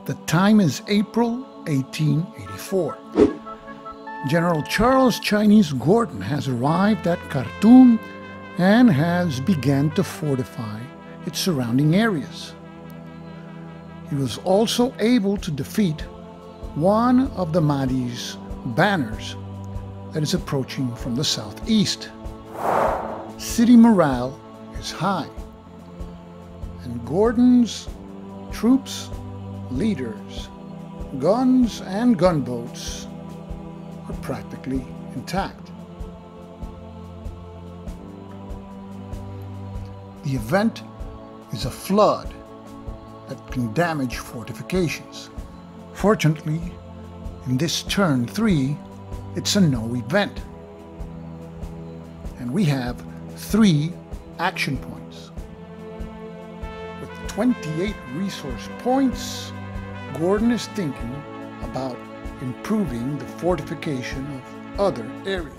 The time is April 1884. General Charles Chinese Gordon has arrived at Khartoum and has begun to fortify its surrounding areas. He was also able to defeat one of the Mahdi's banners that is approaching from the southeast. City morale is high, and Gordon's troops, leaders, guns and gunboats are practically intact. The event is a flood that can damage fortifications. Fortunately, in this turn 3, it's a no event. And we have 3 action points. With 28 resource points, Gordon is thinking about improving the fortification of other areas.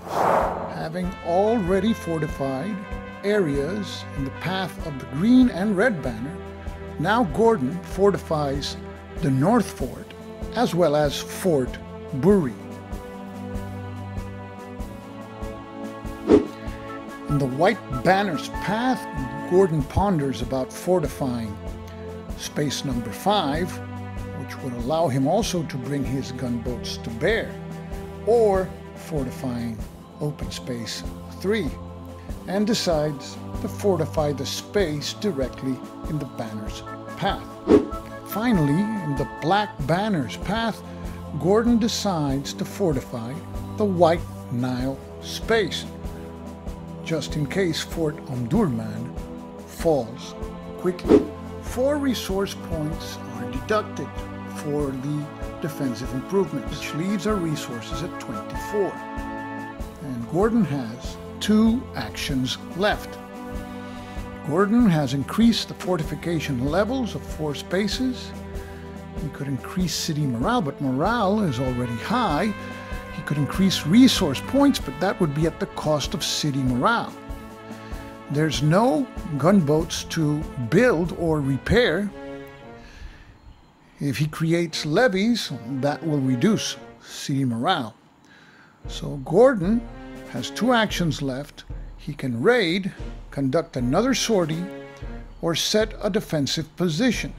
Having already fortified areas in the path of the green and red banner, now Gordon fortifies the North Fort as well as Fort Bury. In the white banner's path, Gordon ponders about fortifying space number 5, which would allow him also to bring his gunboats to bear, or fortifying open space 3, and decides to fortify the space directly in the banner's path. Finally, in the black banner's path, Gordon decides to fortify the white Nile space, just in case Fort Omdurman falls quickly. 4 resource points are deducted for the defensive improvement, which leaves our resources at 24. And Gordon has 2 actions left. Gordon has increased the fortification levels of 4 spaces. He could increase city morale, but morale is already high. He could increase resource points, but that would be at the cost of city morale. There's no gunboats to build or repair. If he creates levies, that will reduce city morale. So Gordon has 2 actions left. He can raid, conduct another sortie, or set a defensive position.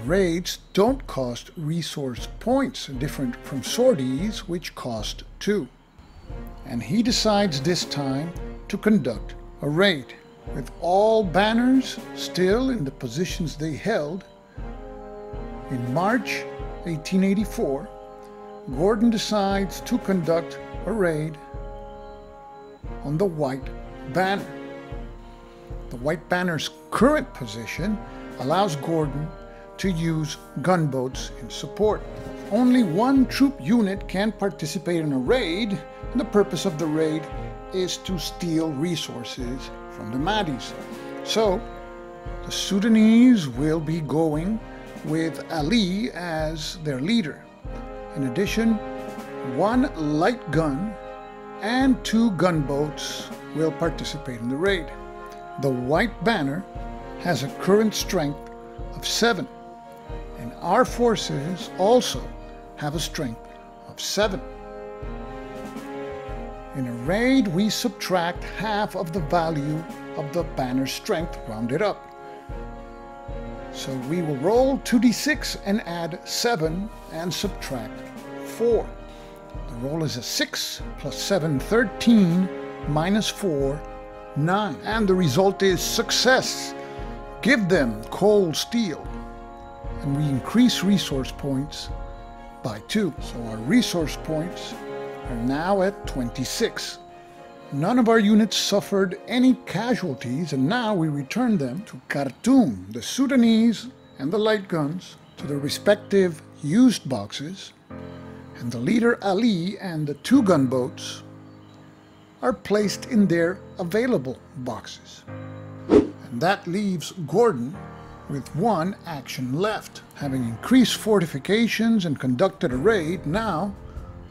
Raids don't cost resource points, different from sorties, which cost 2. And he decides this time to conduct a raid. With all banners still in the positions they held, in March 1884, Gordon decides to conduct a raid on the white banner. The white banner's current position allows Gordon to use gunboats in support. Only 1 troop unit can participate in a raid, and the purpose of the raid is to steal resources from the Mahdis. So, the Sudanese will be going with Ali as their leader. In addition, 1 light gun and 2 gunboats will participate in the raid. The white banner has a current strength of 7, and our forces also have a strength of 7. In a raid, we subtract half of the value of the banner's strength, rounded up. So we will roll 2d6 and add 7 and subtract 4. The roll is a 6 plus 7, 13, minus 4, 9. And the result is success. Give them cold steel. And we increase resource points by 2. So our resource points are now at 26. None of our units suffered any casualties, and now we return them to Khartoum, the Sudanese and the light guns, to their respective used boxes, and the leader Ali and the 2 gunboats are placed in their available boxes. And that leaves Gordon with 1 action left. Having increased fortifications and conducted a raid, now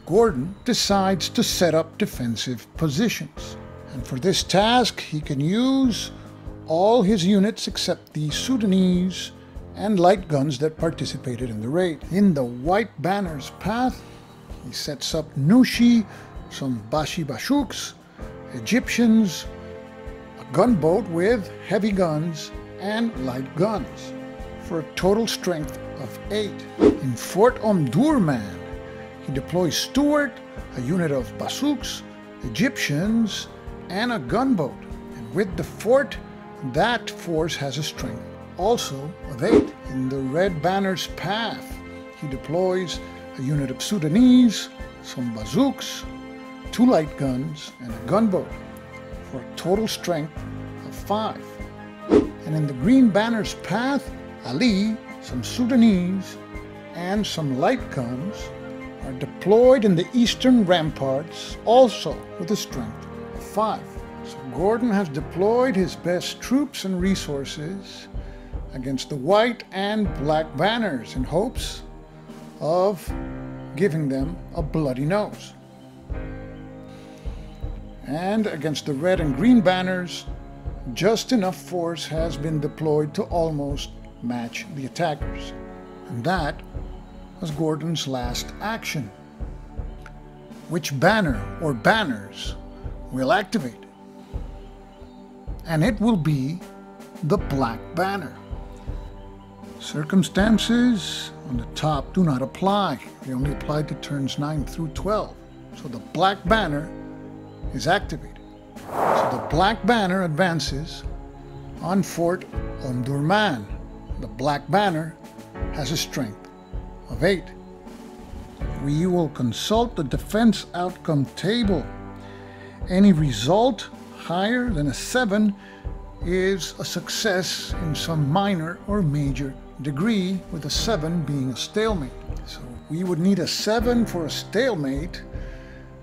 Gordon decides to set up defensive positions. And for this task, he can use all his units except the Sudanese and light guns that participated in the raid. In the white banner's path, he sets up Nushi, some Bashi Bashuks, Egyptians, a gunboat with heavy guns and light guns, for a total strength of 8. In Fort Omdurman, he deploys Stuart, a unit of Basuks, Egyptians, and a gunboat. And with the fort, that force has a strength also of 8. In the red banner's path, he deploys a unit of Sudanese, some bazooks, 2 light guns, and a gunboat, for a total strength of 5. And in the green banner's path, Ali, some Sudanese, and some light guns are deployed in the eastern ramparts, also with a strength of 5. So Gordon has deployed his best troops and resources against the white and black banners in hopes of giving them a bloody nose. And against the red and green banners, just enough force has been deployed to almost match the attackers. And that was Gordon's last action. Which banner or banners will activate? And it will be the black banner. Circumstances on the top do not apply. They only apply to turns 9 through 12. So the black banner is activated. So the black banner advances on Fort Omdurman. The black banner has a strength of 8. We will consult the defense outcome table. Any result higher than a 7 is a success in some minor or major degree, with a 7 being a stalemate. So we would need a 7 for a stalemate,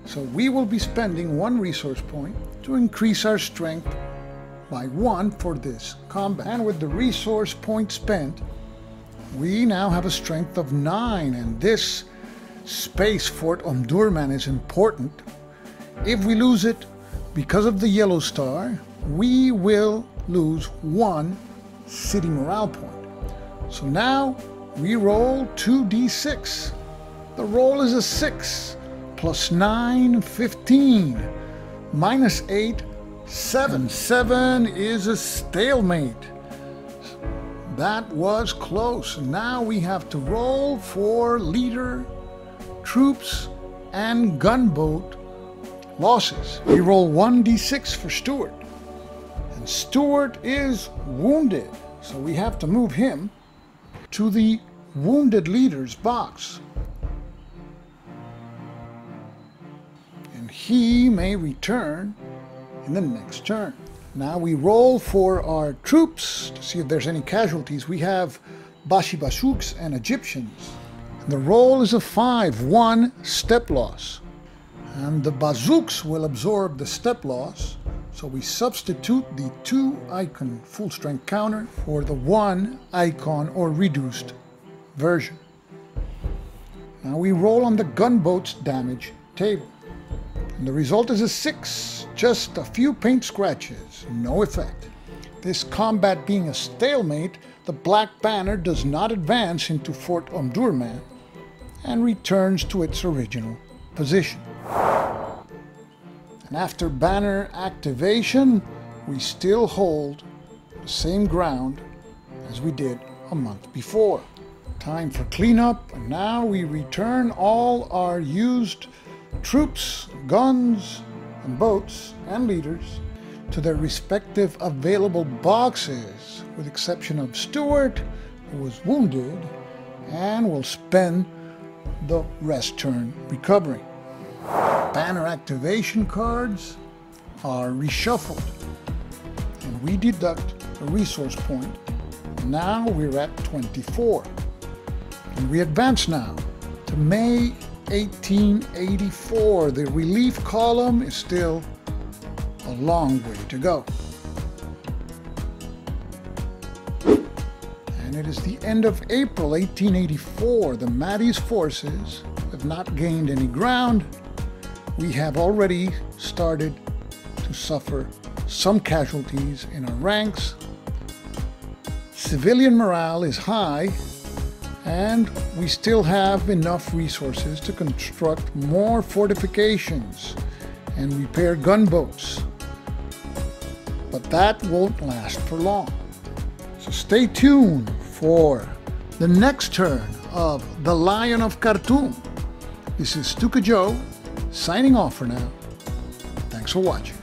so we will be spending 1 resource point to increase our strength by 1 for this combat. And with the resource point spent, we now have a strength of 9, and this space Fort Omdurman is important. If we lose it because of the yellow star, we will lose 1 city morale point. So now we roll 2d6. The roll is a 6, plus 9, 15, minus 8, 7. 7 is a stalemate. That was close. Now we have to roll for leader, troops, and gunboat losses. We roll 1d6 for Stuart. And Stuart is wounded, so we have to move him to the wounded leader's box. And he may return in the next turn. Now we roll for our troops to see if there's any casualties. We have Bashi Bashuks and Egyptians. And the roll is a 5, 1 step loss. And the bazooks will absorb the step loss. So we substitute the 2 icon full strength counter for the 1 icon or reduced version. Now we roll on the gunboat's damage table. And the result is a 6, just a few paint scratches, no effect. This combat being a stalemate, the black banner does not advance into Fort Omdurman and returns to its original position. And after banner activation, we still hold the same ground as we did a month before. Time for cleanup, and now we return all our used troops, guns, and boats, and leaders to their respective available boxes, with exception of Stuart, who was wounded, and will spend the rest turn recovering. Banner activation cards are reshuffled, and we deduct a resource point. Now we're at 24. And we advance now to May 1884. The relief column is still a long way to go. And it is the end of April 1884. The Mahdi's forces have not gained any ground. We have already started to suffer some casualties in our ranks. civilian morale is high, and we still have enough resources to construct more fortifications and repair gunboats. But that won't last for long. So stay tuned for the next turn of the Lion of Khartoum. This is Stuka Joe, signing off for now. Thanks for watching.